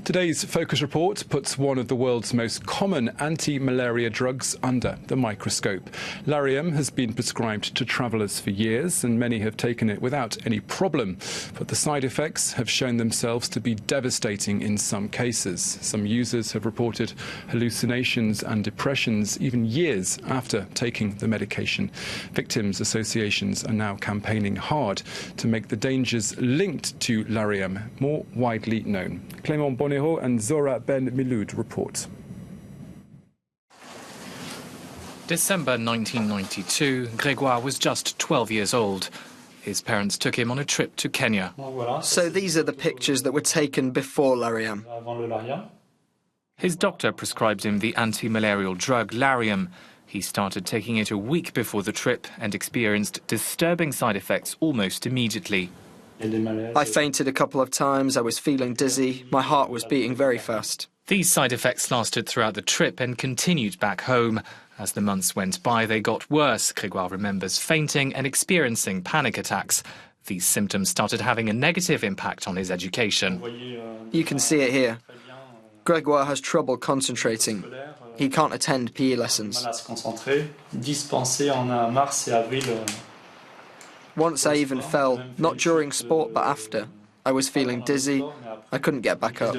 Today's Focus Report puts one of the world's most common anti-malaria drugs under the microscope. Lariam has been prescribed to travellers for years, and many have taken it without any problem. But the side effects have shown themselves to be devastating in some cases. Some users have reported hallucinations and depressions even years after taking the medication. Victims' associations are now campaigning hard to make the dangers linked to Lariam more widely known. Clement, Bonnerot and Zohra Miloud report. December 1992, Grégoire was just 12 years old. His parents took him on a trip to Kenya. So these are the pictures that were taken before Lariam. His doctor prescribed him the anti-malarial drug Lariam. He started taking it a week before the trip and experienced disturbing side effects almost immediately. I fainted a couple of times, I was feeling dizzy, my heart was beating very fast. These side effects lasted throughout the trip and continued back home. As the months went by, they got worse. Grégoire remembers fainting and experiencing panic attacks. These symptoms started having a negative impact on his education. You can see it here. Grégoire has trouble concentrating. He can't attend PE lessons. Once I even fell, not during sport but after. I was feeling dizzy, I couldn't get back up.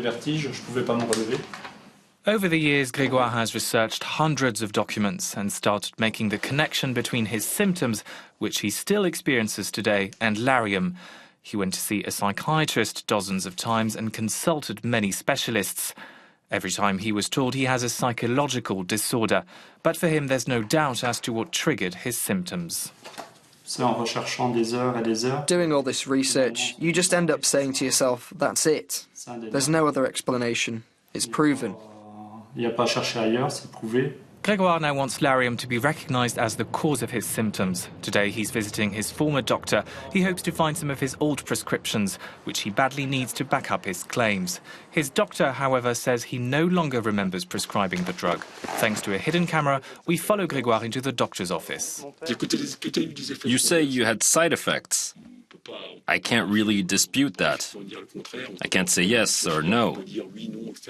Over the years, Grégoire has researched hundreds of documents and started making the connection between his symptoms, which he still experiences today, and Lariam. He went to see a psychiatrist dozens of times and consulted many specialists. Every time he was told he has a psychological disorder, but for him there's no doubt as to what triggered his symptoms. Doing all this research, you just end up saying to yourself, that's it. There's no other explanation. It's proven. Grégoire now wants Lariam to be recognised as the cause of his symptoms. Today he's visiting his former doctor. He hopes to find some of his old prescriptions, which he badly needs to back up his claims. His doctor, however, says he no longer remembers prescribing the drug. Thanks to a hidden camera, we follow Grégoire into the doctor's office. You say you had side effects. I can't really dispute that. I can't say yes or no.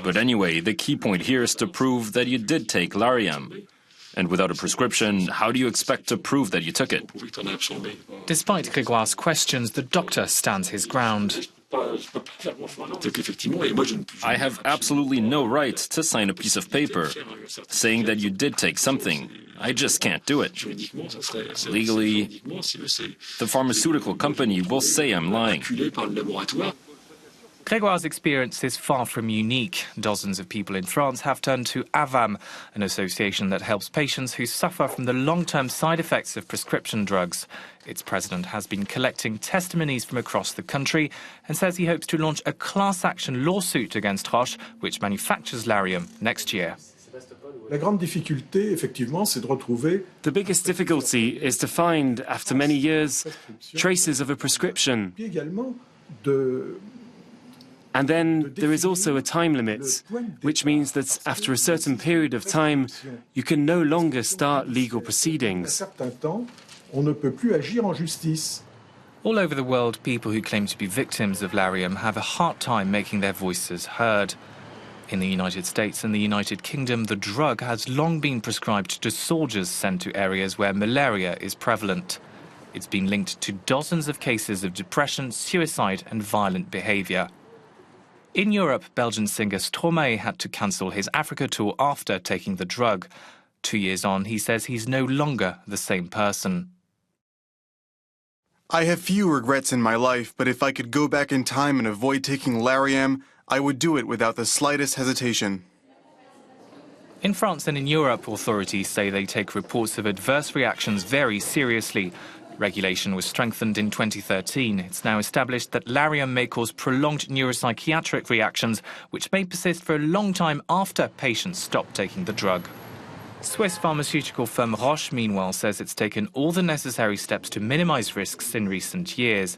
But anyway, the key point here is to prove that you did take Lariam. And without a prescription, how do you expect to prove that you took it? Despite Grégoire's questions, the doctor stands his ground. I have absolutely no right to sign a piece of paper saying that you did take something. I just can't do it. Legally, the pharmaceutical company will say I'm lying. Grégoire's experience is far from unique. Dozens of people in France have turned to AVAM, an association that helps patients who suffer from the long-term side effects of prescription drugs. Its president has been collecting testimonies from across the country and says he hopes to launch a class-action lawsuit against Roche, which manufactures Lariam, next year. The biggest difficulty is to find, after many years, traces of a prescription. And then there is also a time limit, which means that after a certain period of time, you can no longer start legal proceedings. All over the world, people who claim to be victims of Lariam have a hard time making their voices heard. In the United States and the United Kingdom, the drug has long been prescribed to soldiers sent to areas where malaria is prevalent. It's been linked to dozens of cases of depression, suicide and violent behaviour. In Europe, Belgian singer Stromae had to cancel his Africa tour after taking the drug. 2 years on, he says he's no longer the same person. I have few regrets in my life, but if I could go back in time and avoid taking Lariam, I would do it without the slightest hesitation. In France and in Europe, authorities say they take reports of adverse reactions very seriously. Regulation was strengthened in 2013. It's now established that Lariam may cause prolonged neuropsychiatric reactions, which may persist for a long time after patients stop taking the drug. Swiss pharmaceutical firm Roche, meanwhile, says it's taken all the necessary steps to minimize risks in recent years.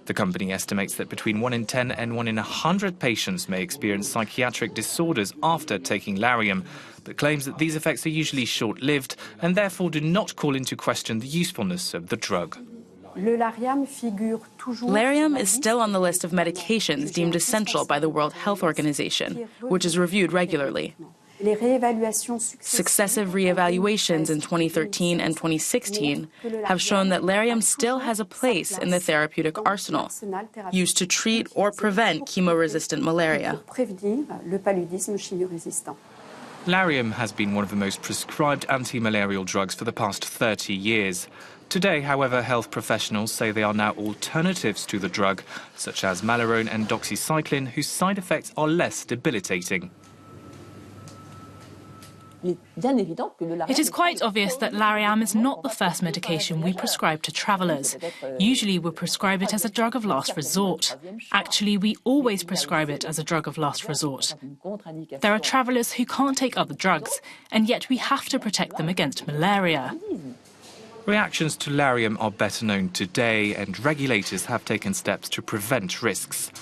The company estimates that between 1 in 10 and 1 in 100 patients may experience psychiatric disorders after taking Lariam, but claims that these effects are usually short-lived and therefore do not call into question the usefulness of the drug. Lariam is still on the list of medications deemed essential by the World Health Organization, which is reviewed regularly. Successive re-evaluations in 2013 and 2016 have shown that Lariam still has a place in the therapeutic arsenal, used to treat or prevent chemo-resistant malaria. Lariam has been one of the most prescribed anti-malarial drugs for the past 30 years. Today, however, health professionals say there are now alternatives to the drug, such as Malarone and doxycycline, whose side effects are less debilitating. It is quite obvious that Lariam is not the first medication we prescribe to travellers. Usually we prescribe it as a drug of last resort. Actually, we always prescribe it as a drug of last resort. There are travellers who can't take other drugs, and yet we have to protect them against malaria. Reactions to Lariam are better known today, and regulators have taken steps to prevent risks.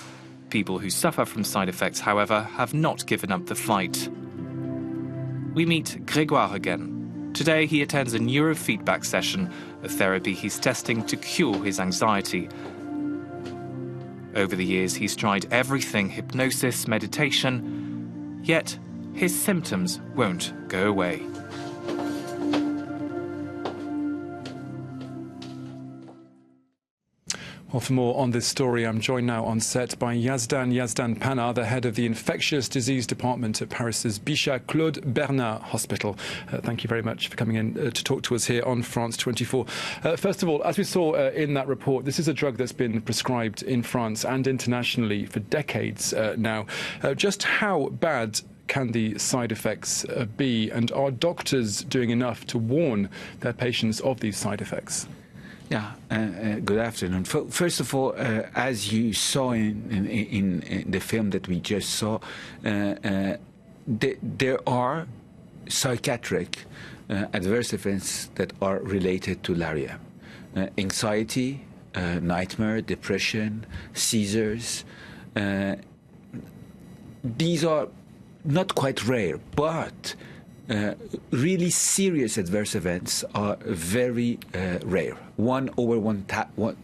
People who suffer from side effects, however, have not given up the fight. We meet Grégoire again. Today he attends a neurofeedback session, a therapy he's testing to cure his anxiety. Over the years he's tried everything, hypnosis, meditation, yet his symptoms won't go away. Well, for more on this story, I'm joined now on set by Yazdan Pana, the head of the Infectious Disease Department at Paris's Bichat Claude Bernard Hospital. Thank you very much for coming in to talk to us here on France 24. First of all, as we saw in that report, this is a drug that's been prescribed in France and internationally for decades now. Just how bad can the side effects be, and are doctors doing enough to warn their patients of these side effects? Yeah, good afternoon. First of all, as you saw in the film that we just saw, there are psychiatric adverse events that are related to Lariam. Anxiety, nightmare, depression, seizures. These are not quite rare, but really serious adverse events are very rare. 1 over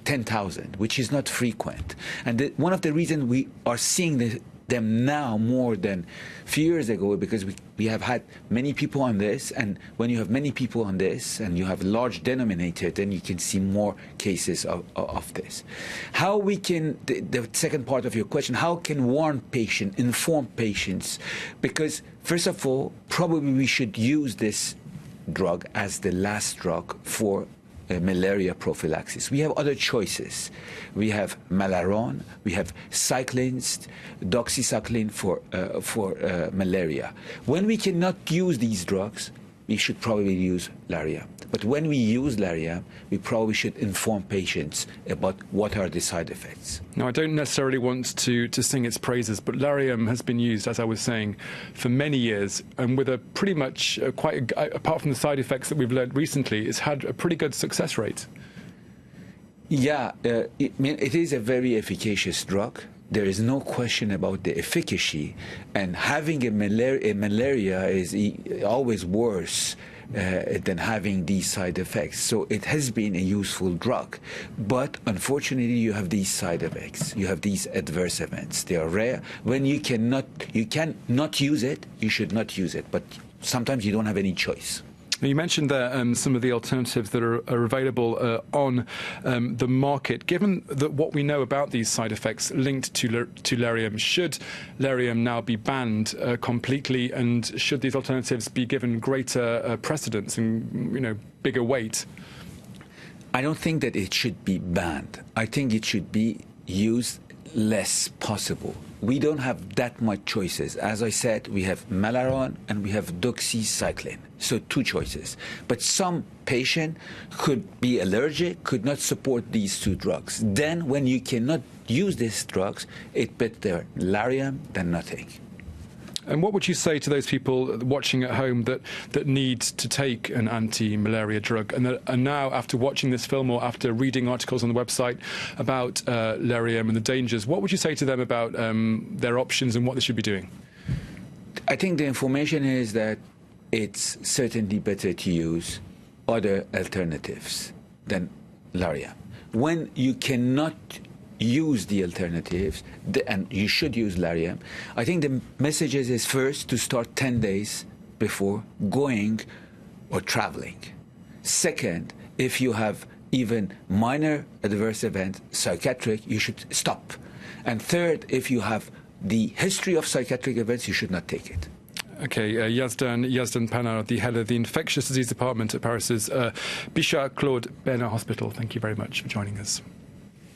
10,000, which is not frequent. And one of the reasons we are seeing them now more than a few years ago, because we have had many people on this, and when you have many people on this and you have large denominator, then you can see more cases of this. How we can, the second part of your question, how can warn patients, inform patients? Because first of all, probably we should use this drug as the last drug for malaria prophylaxis. We have other choices. We have Malarone, we have cyclines, doxycycline for malaria. When we cannot use these drugs, we should probably use Lariam. But when we use Lariam, we probably should inform patients about what are the side effects. Now, I don't necessarily want to sing its praises, but Lariam has been used, as I was saying, for many years, and with a pretty much, apart from the side effects that we've learned recently, it's had a pretty good success rate. Yeah, it is a very efficacious drug. There is no question about the efficacy, and having a malaria is always worse than having these side effects. So it has been a useful drug. But unfortunately, you have these side effects. You have these adverse events. They are rare. When you cannot use it, you should not use it. But sometimes you don't have any choice. You mentioned there some of the alternatives that are available on the market. Given that what we know about these side effects linked to Lariam, should Lariam now be banned completely, and should these alternatives be given greater precedence and bigger weight? I don't think that it should be banned. I think it should be used less possible. We don't have that much choices. As I said, we have Malarone and we have doxycycline. So 2 choices. But some patient could be allergic, could not support these 2 drugs. Then when you cannot use these drugs, it's better Lariam than nothing. And what would you say to those people watching at home that need to take an anti-malaria drug and that are now, after watching this film or after reading articles on the website about Lariam and the dangers, what would you say to them about their options and what they should be doing? I think the information is that it's certainly better to use other alternatives than Lariam. when you cannot use the alternatives, and you should use Lariam, I think the message is first to start 10 days before going or traveling. Second, if you have even minor adverse event, psychiatric, you should stop. And third, if you have the history of psychiatric events, you should not take it. Okay, Yazdan Panar, the head of the Infectious Disease Department at Paris's Bichat Claude Bernard Hospital. Thank you very much for joining us.